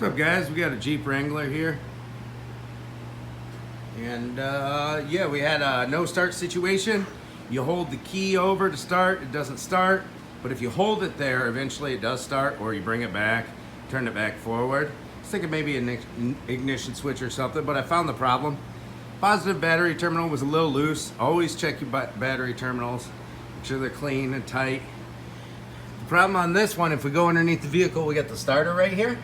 What's up, guys? We got a Jeep Wrangler here, and yeah, we had a no start situation. You hold the key over to start, it doesn't start, but if you hold it there, eventually it does start, or you bring it back, turn it back forward. I was thinking maybe an ignition switch or something, but I found the problem. Positive battery terminal was a little loose. Always check your battery terminals, make sure they're clean and tight. The problem on this one, if we go underneath the vehicle, we got the starter right here.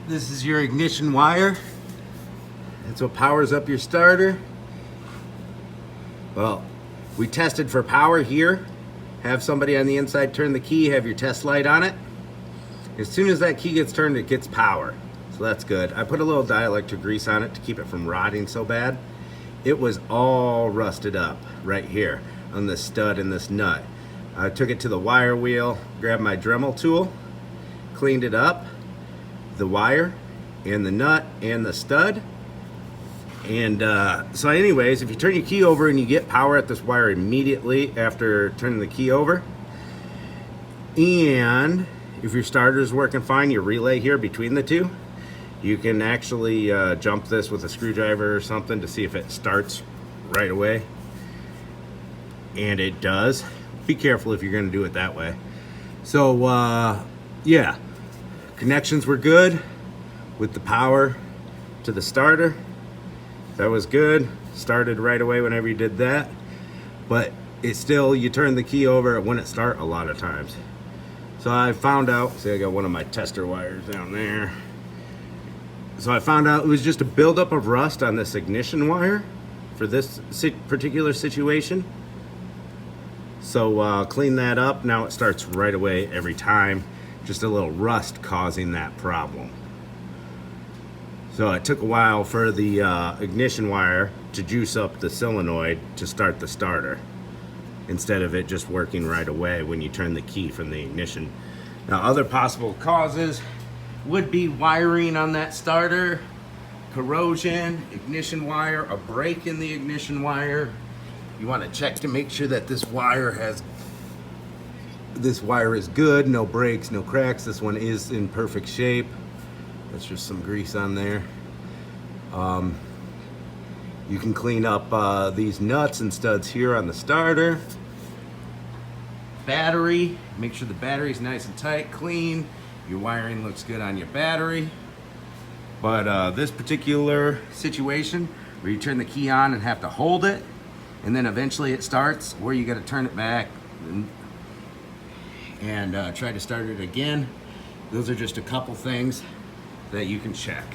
This is your ignition wire. That's what powers up your starter. Well, we tested for power here. Have somebody on the inside turn the key, have your test light on it. As soon as that key gets turned, it gets power. So that's good. I put a little dielectric grease on it to keep it from rotting so bad. It was all rusted up right here on this stud and this nut. I took it to the wire wheel, grabbed my Dremel tool, cleaned it up, the wire and the nut and the stud. And so anyways, if you turn your key over and you get power at this wire immediately after turning the key over, and if your starter is working fine, your relay here between the two, you can actually jump this with a screwdriver or something to see if it starts right away. And it does. Be careful if you're going to do it that way. So yeah, connections were good with the power to the starter. That was good. Started right away whenever you did that. But it still, you turn the key over, it wouldn't start a lot of times. So I found out, see, I got one of my tester wires down there. So I found out it was just a buildup of rust on this ignition wire for this particular situation. So clean that up. Now it starts right away every time. Just a little rust causing that problem. So it took a while for the ignition wire to juice up the solenoid to start the starter, instead of it just working right away when you turn the key from the ignition. Now, other possible causes would be wiring on that starter, corrosion, ignition wire, a break in the ignition wire. You want to check to make sure that this wire is good, no breaks, no cracks. This one is in perfect shape. That's just some grease on there. You can clean up these nuts and studs here on the starter. Battery, make sure the battery's nice and tight, clean. Your wiring looks good on your battery. But this particular situation where you turn the key on and have to hold it, and then eventually it starts, where you got to turn it back and try to start it again. Those are just a couple things that you can check.